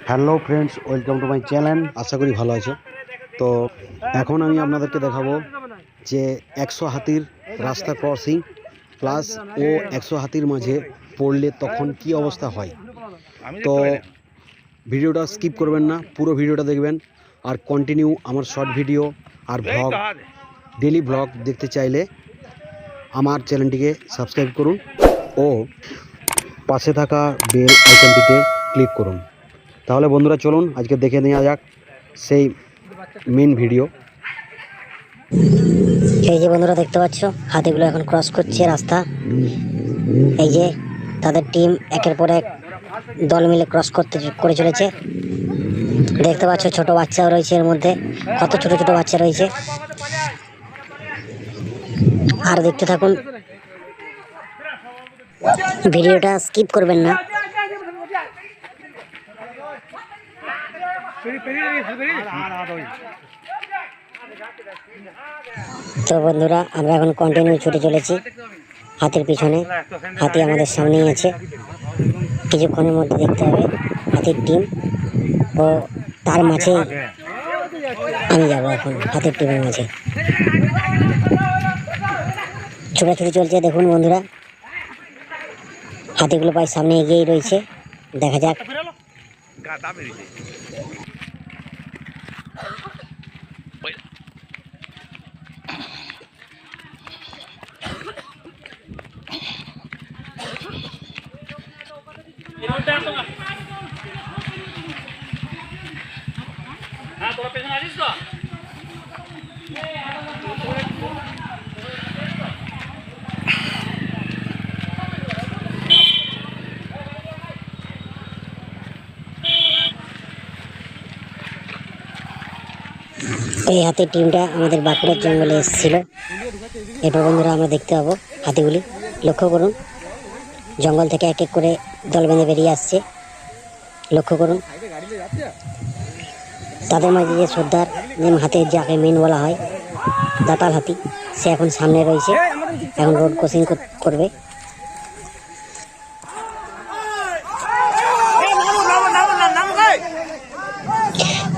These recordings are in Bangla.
Hello friends, welcome to my channel. আশা করি ভালো আছো। তো এখন আমি আপনাদেরকে দেখাবো যে 100 হাতির রাস্তা ক্রসিং প্লাস ও 100 হাতির মাঝে পড়লে তখন কি অবস্থা হয়। তো ভিডিওটা স্কিপ করবেন না, পুরো ভিডিওটা দেখবেন আর কন্টিনিউ আমার শর্ট ভিডিও আর ভ্লগ, ডেলি ভ্লগ দেখতে চাইলে আমার চ্যানেলটিকে সাবস্ক্রাইব করুন ও পাশে থাকা বেল আইকনটিতে ক্লিক করুন। তাহলে বন্ধুরা চলুন আজকে দেখে নেওয়া যাক সেই মেন ভিডিও। এই যে বন্ধুরা দেখতে পাচ্ছ, হাতিগুলো এখন ক্রস করছে রাস্তা। এই যে তাদের টিম একের পর এক দল মিলে ক্রস করে চলেছে। দেখতে পাচ্ছ ছোট বাচ্চাও রয়েছে এর মধ্যে, কত ছোট ছোট বাচ্চা রয়েছে। আর দেখতে থাকুন, ভিডিওটা স্কিপ করবেন না। তো বন্ধুরা, আমরা এখন কন্টিনিউ ছুটে চলেছি হাতির পিছনে। হাতি আমাদের সামনেই আছে, কিছুক্ষণের মধ্যে দেখতে হবে হাতির টিম, ও তার মাঝে আমি যাবো এখন হাতির টিমের মাঝে। ছোটাছুটি চলছে, দেখুন বন্ধুরা, হাতিগুলো প্রায় সামনে এগিয়েই রয়েছে। দেখা যাক। এই হাতির টিমটা আমাদের বাঁকুড়ার জঙ্গলে এসেছিল। এরপর বন্ধুরা আমরা দেখতে পাবো হাতিগুলি। লক্ষ্য করুন, জঙ্গল থেকে এক এক করে দল বেঁধে বেরিয়ে আসছে। লক্ষ্য করুন, তাদের মাঝে যে সর্দার, যে হাতির যাকে মেন বলা হয় দাতাল হাতি, সে এখন সামনে রয়েছে, এখন রোড ক্রসিং করবে।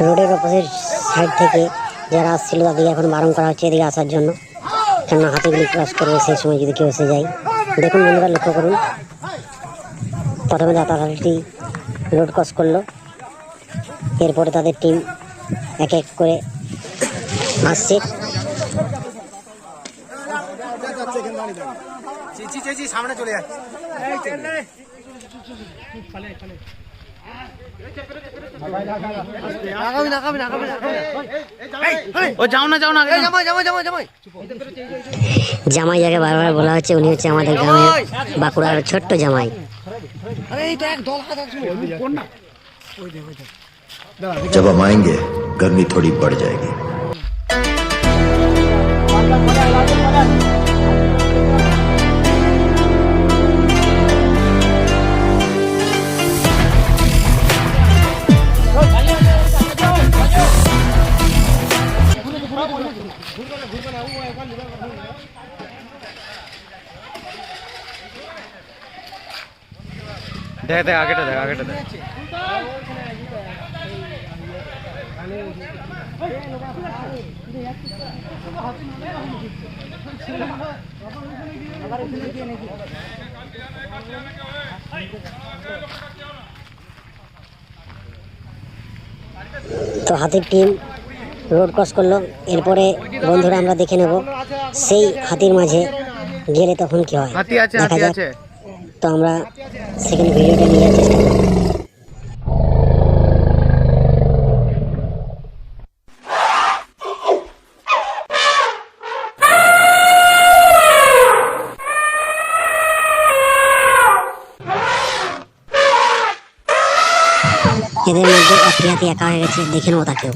রোডের অপোজিট সাইড থেকে যারা আসছিল তাদেরকে এখন বারণ করা হচ্ছে এদিকে আসার জন্য, কেননা হাতিগুলি ক্রস করবে সেই সময় যদি কেউ এসে যায়। দেখুন বন্ধুরা, লক্ষ্য করুন, প্রথমে দাতাল হাতিটি রোড ক্রস করলো, এরপরে তাদের টিম এক এক করে আসছে। সামনে চলে যাচ্ছে। জামাই যাকে বারবার বলা হচ্ছে, উনি হচ্ছে আমাদের গ্রামের বাঁকুড়ার ছোট্ট জামাই। जब हम आएंगे गर्मी थोड़ी बढ़ जाएगी। দেখ আগেটা দেখ। তো হাতির টিম রোড ক্রস করলো, এরপরে বন্ধুরা আমরা দেখে নেব সেই হাতির মাঝে গেলে তখন কি হয়। দেখা যাক। তো আমরা সেকেন্ড ভিডিওটা নিয়ে যাওয়ার চেষ্টা করব। এদের মধ্যে একটি হাতি একা হয়ে গেছে, দেখে নেবো তাকেও।